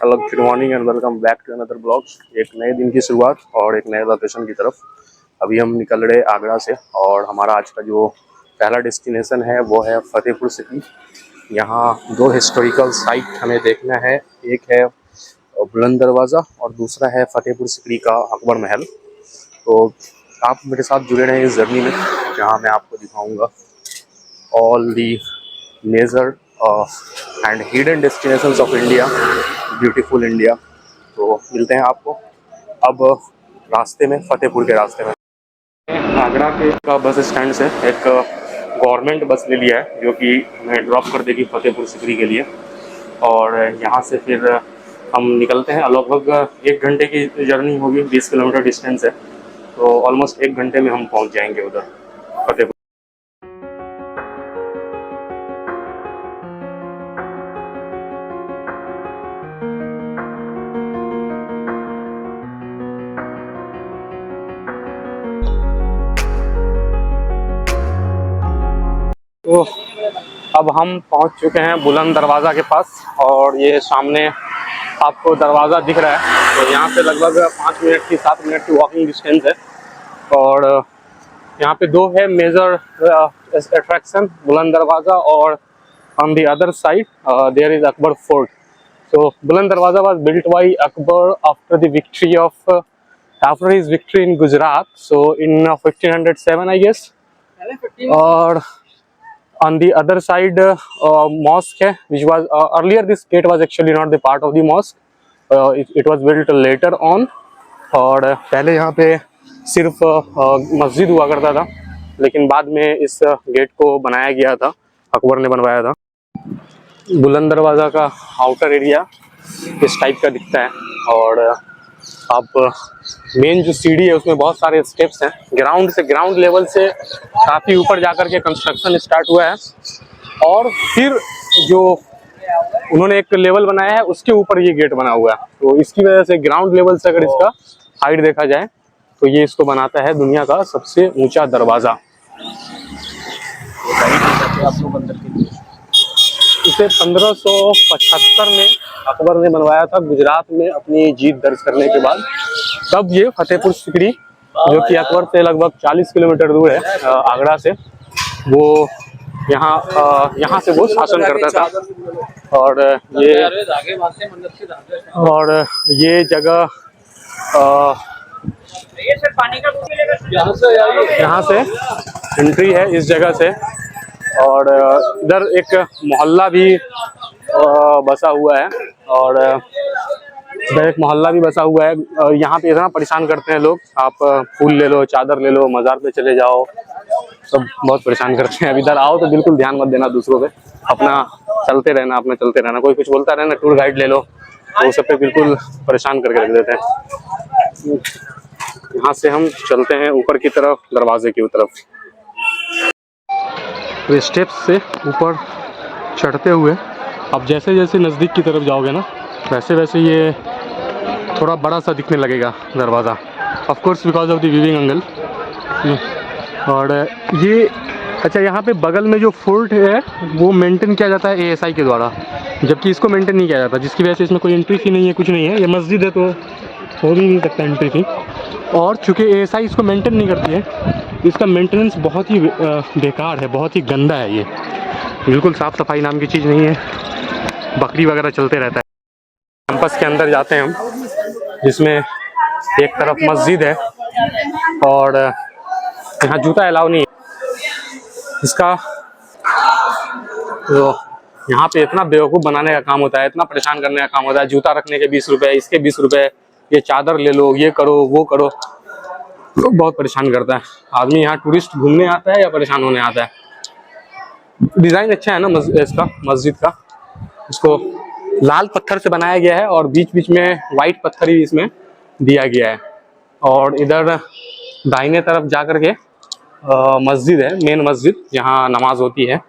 Hello, good morning and welcome back to another blog. एक नए दिन की शुरुआत और एक नए लोकेशन की तरफ। अभी हम निकल रहे आगरा से और हमारा आज का जो पहला डेस्टिनेशन है वो है फतेहपुर सिकरी। यहाँ दो हिस्टोरिकल साइट हमें देखना है। एक है बुलंद दरवाज़ा और दूसरा है फतेहपुर सिकरी का अकबर महल। तो आप मेरे साथ जुड़े रहें इस जर्नी में, जहाँ मैं आपको दिखाऊँगा all the major and hidden destinations of India, beautiful India. तो मिलते हैं आपको अब रास्ते में, फतेहपुर के रास्ते में। आगरा के का बस स्टैंड से एक गवर्नमेंट बस ले लिया है जो कि हमें ड्रॉप कर देगी फतेहपुर सिकरी के लिए। और यहाँ से फिर हम निकलते हैं। लगभग 1 घंटे की जर्नी होगी, 20 किलोमीटर डिस्टेंस है। तो ऑलमोस्ट 1 घंटे में हम पहुँच जाएंगे उधर फतेहपुर। तो अब हम पहुंच चुके हैं बुलंद दरवाज़ा के पास और ये सामने आपको दरवाज़ा दिख रहा है। तो यहाँ से लगभग 5 मिनट की 7 मिनट की वॉकिंग डिस्टेंस है। और यहाँ पे दो है मेजर अट्रैक्शन, बुलंद दरवाज़ा और on the other side there is Akbar fort. So Buland Darwaza was built by Akbar after his victory in Gujarat, so in 1507 I guess. और on the other side mosque है, which was earlier this gate was actually not the part of the mosque. It was built later on. और पहले यहाँ पे सिर्फ मस्जिद हुआ करता था, लेकिन बाद में इस गेट को बनाया गया था, अकबर ने बनवाया था। बुलंद दरवाज़ा का आउटर एरिया इस टाइप का दिखता है। और अब मेन जो सीढ़ी है उसमें बहुत सारे स्टेप्स हैं। ग्राउंड लेवल से काफ़ी ऊपर जाकर के कंस्ट्रक्शन स्टार्ट हुआ है और फिर जो उन्होंने एक लेवल बनाया है उसके ऊपर ये गेट बना हुआ है। तो इसकी वजह से ग्राउंड लेवल से अगर इसका हाइट देखा जाए तो ये इसको बनाता है दुनिया का सबसे ऊंचा दरवाज़ा। इसे 1575 में अकबर ने बनवाया था, गुजरात में अपनी जीत दर्ज करने के बाद। तब ये फतेहपुर सिकरी, जो कि अकबर से लगभग 40 किलोमीटर दूर है आगरा से, वो यहाँ से वो शासन करता था। और ये जगह यहाँ से एंट्री है इस जगह से। और इधर एक मोहल्ला भी बसा हुआ है और इधर एक मोहल्ला भी बसा हुआ है। यहाँ पे इतना परेशान करते हैं लोग, आप फूल ले लो, चादर ले लो, मज़ार पे चले जाओ, सब बहुत परेशान करते हैं। अब इधर आओ तो बिल्कुल ध्यान मत देना दूसरों पे, अपना चलते रहना। कोई कुछ बोलता रहना, टूर गाइड ले लो, तो वो सब पे बिल्कुल परेशान करके रख देते हैं। यहाँ से हम चलते हैं ऊपर की तरफ, दरवाजे की तरफ। तो स्टेप्स से ऊपर चढ़ते हुए अब जैसे जैसे नज़दीक की तरफ जाओगे ना, वैसे वैसे ये थोड़ा बड़ा सा दिखने लगेगा दरवाज़ा, of course because of the viewing angle. और ये अच्छा, यहाँ पे बगल में जो फोर्ट है वो मेंटेन किया जाता है ASI के द्वारा, जबकि इसको मेंटेन नहीं किया जाता, जिसकी वजह से इसमें कोई एंट्री फी नहीं है, कुछ नहीं है। ये मस्जिद है तो हो भी नहीं सकता एंट्री फी। और चूँकि ASI इसको मेंटेन नहीं करती है तो इसका मेंटेनेंस बहुत ही बेकार है, बहुत ही गंदा है। ये बिल्कुल साफ़ सफाई नाम की चीज़ नहीं है, बकरी वगैरह चलते रहता है। कैंपस के अंदर जाते हैं हम, जिसमें एक तरफ मस्जिद है और यहाँ जूता अलाउ नहीं है इसका। तो यहाँ पे इतना बेवकूफ़ बनाने का काम होता है, इतना परेशान करने का काम होता है। जूता रखने के 20 रुपये, इसके 20 रुपये, ये चादर ले लो, ये करो वो करो, तो बहुत परेशान करता है। आदमी यहाँ टूरिस्ट घूमने आता है या परेशान होने आता है? डिज़ाइन अच्छा है ना इसका, मस्जिद का। इसको लाल पत्थर से बनाया गया है और बीच बीच में वाइट पत्थर ही इसमें दिया गया है। और इधर दाहिने तरफ जा कर के मस्जिद है, मेन मस्जिद जहाँ नमाज होती है,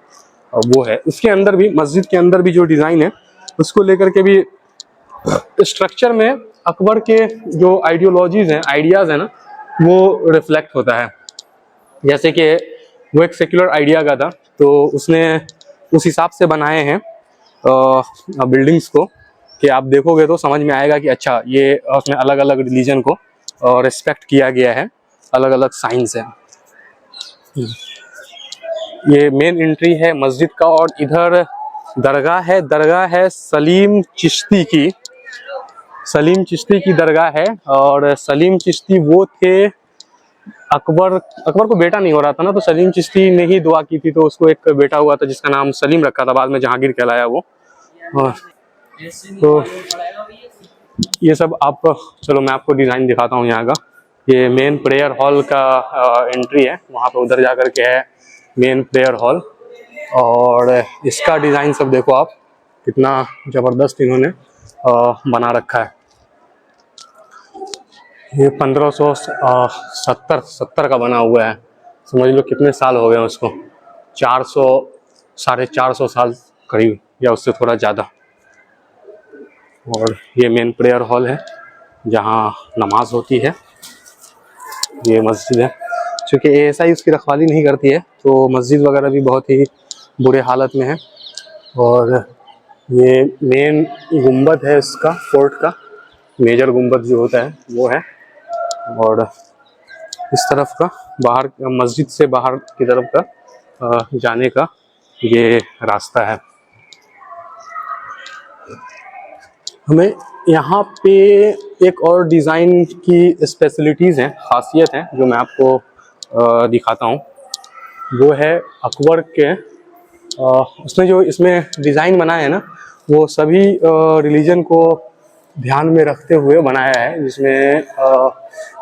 और वो है। इसके अंदर भी, मस्जिद के अंदर भी जो डिज़ाइन है उसको लेकर के भी स्ट्रक्चर में अकबर के जो आइडियोलॉजीज़ हैं, आइडियाज़ हैं ना, वो रिफ्लेक्ट होता है। जैसे कि वो एक सेक्युलर आइडिया का था, तो उसने उस हिसाब से बनाए हैं बिल्डिंग्स को। कि आप देखोगे तो समझ में आएगा कि अच्छा ये उसमें अलग अलग रिलीजन को रिस्पेक्ट किया गया है, अलग अलग साइंस है। ये मेन एंट्री है मस्जिद का, और इधर दरगाह है सलीम चिश्ती की। सलीम चिश्ती की दरगाह है, और सलीम चिश्ती वो थे अकबर को बेटा नहीं हो रहा था ना, तो सलीम चिश्ती ने ही दुआ की थी, तो उसको एक बेटा हुआ था जिसका नाम सलीम रखा था, बाद में जहांगीर कहलाया वो। तो ये सब आप, चलो मैं आपको डिज़ाइन दिखाता हूँ यहाँ का। ये मेन प्रेयर हॉल का एंट्री है, वहाँ पे उधर जा कर के है मेन प्रेयर हॉल। और इसका डिज़ाइन सब देखो आप, कितना ज़बरदस्त इन्होंने बना रखा है। ये 1570 का बना हुआ है, समझ लो कितने साल हो गए उसको, 400 450 साल करीब, या उससे थोड़ा ज़्यादा। और ये मेन प्रेयर हॉल है जहाँ नमाज होती है। ये मस्जिद है, क्योंकि ASI उसकी रखवाली नहीं करती है, तो मस्जिद वगैरह भी बहुत ही बुरे हालत में है। और ये मेन गुंबद है इसका, फोर्ट का मेजर गुंबद जो होता है वो है। और इस तरफ का बाहर, मस्जिद से बाहर की तरफ का जाने का ये रास्ता है। हमें यहाँ पे एक और डिज़ाइन की स्पेशलिटीज़ हैं, खासियत हैं, जो मैं आपको दिखाता हूँ। वो है अकबर के, उसने जो इसमें डिज़ाइन बनाया है ना, वो सभी रिलीजन को ध्यान में रखते हुए बनाया है, जिसमें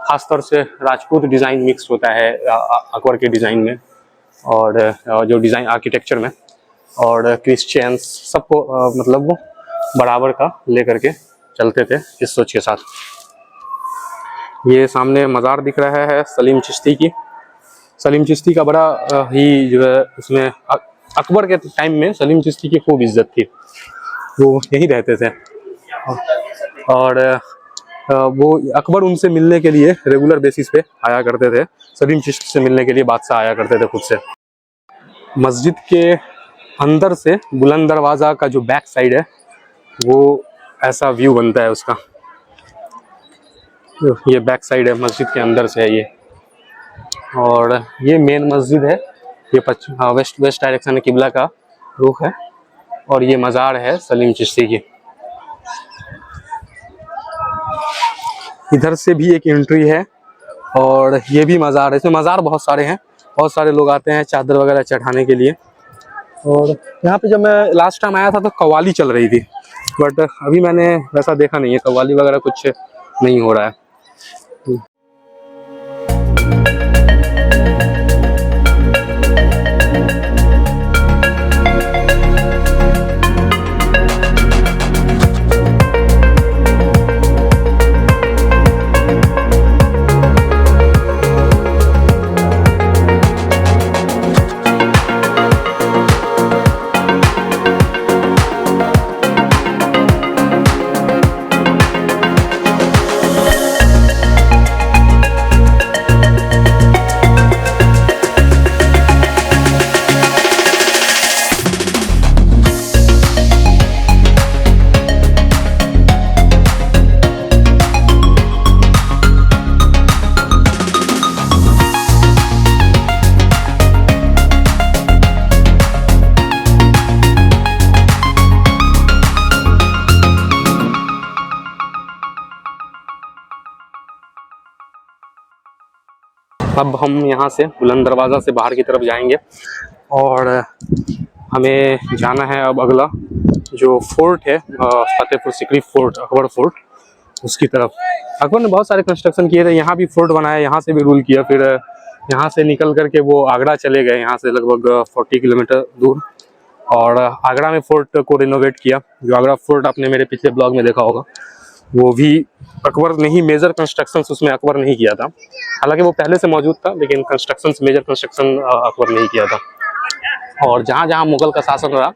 खासतौर से राजपूत डिज़ाइन मिक्स होता है अकबर के डिज़ाइन में, और जो डिज़ाइन आर्किटेक्चर में, और क्रिश्चियंस सबको मतलब वो बराबर का लेकर के चलते थे इस सोच के साथ। ये सामने मज़ार दिख रहा है सलीम चिश्ती की। सलीम चिश्ती का बड़ा ही जो है, उसमें अकबर के टाइम में सलीम चिश्ती की खूब इज्जत थी, वो यहीं रहते थे। और वो अकबर उनसे मिलने के लिए रेगुलर बेसिस पे आया करते थे, सलीम चिश्ती से मिलने के लिए बादशाह आया करते थे खुद से। मस्जिद के अंदर से बुलंद दरवाज़ा का जो बैक साइड है, वो ऐसा व्यू बनता है उसका। ये बैक साइड है मस्जिद के अंदर से है ये। और ये मेन मस्जिद है, ये वेस्ट डायरेक्शन में किबला का रुख है। और ये मज़ार है सलीम चिश्ती की। इधर से भी एक एंट्री है, और ये भी मज़ार है। इसमें मज़ार बहुत सारे हैं, बहुत सारे लोग आते हैं चादर वगैरह चढ़ाने के लिए। और यहाँ पे जब मैं लास्ट टाइम आया था तो कव्वाली चल रही थी, बट अभी मैंने वैसा देखा नहीं है, कव्वाली वगैरह कुछ नहीं हो रहा है। अब हम यहाँ से बुलंद दरवाज़ा से बाहर की तरफ जाएंगे, और हमें जाना है अब अगला जो फोर्ट है, फतेहपुर सिकरी फोर्ट, अकबर फोर्ट, उसकी तरफ। अकबर ने बहुत सारे कंस्ट्रक्शन किए थे, यहाँ भी फोर्ट बनाया, यहाँ से भी रूल किया, फिर यहाँ से निकल करके वो आगरा चले गए, यहाँ से लगभग 40 किलोमीटर दूर, और आगरा में फोर्ट को रिनोवेट किया। जो आगरा फोर्ट आपने मेरे पिछले ब्लॉग में देखा होगा, वो भी अकबर ने ही मेजर कंस्ट्रक्शन उसमें अकबर नहीं किया था, हालांकि वो पहले से मौजूद था, लेकिन मेजर कंस्ट्रक्शन अकबर नहीं किया था। और जहाँ जहाँ मुगल का शासन रहा,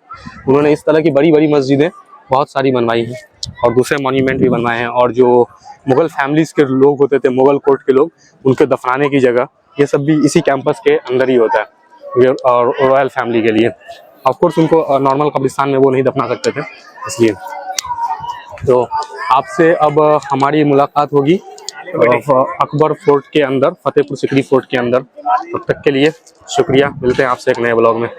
उन्होंने इस तरह की बड़ी बड़ी मस्जिदें बहुत सारी बनवाई हैं, और दूसरे मॉन्यूमेंट भी बनवाए हैं। और जो मुगल फैमिलीज़ के लोग होते थे, मुगल कोर्ट के लोग, उनके दफनाने की जगह, ये सब भी इसी कैंपस के अंदर ही होता है। और रॉयल फैमिली के लिए ऑफकोर्स उनको नॉर्मल कब्रिस्तान में वो नहीं दफना सकते थे, इसलिए। तो आपसे अब हमारी मुलाकात होगी अकबर फोर्ट के अंदर, फतेहपुर सिकरी फोर्ट के अंदर। तब तक के लिए शुक्रिया, मिलते हैं आपसे एक नए ब्लॉग में।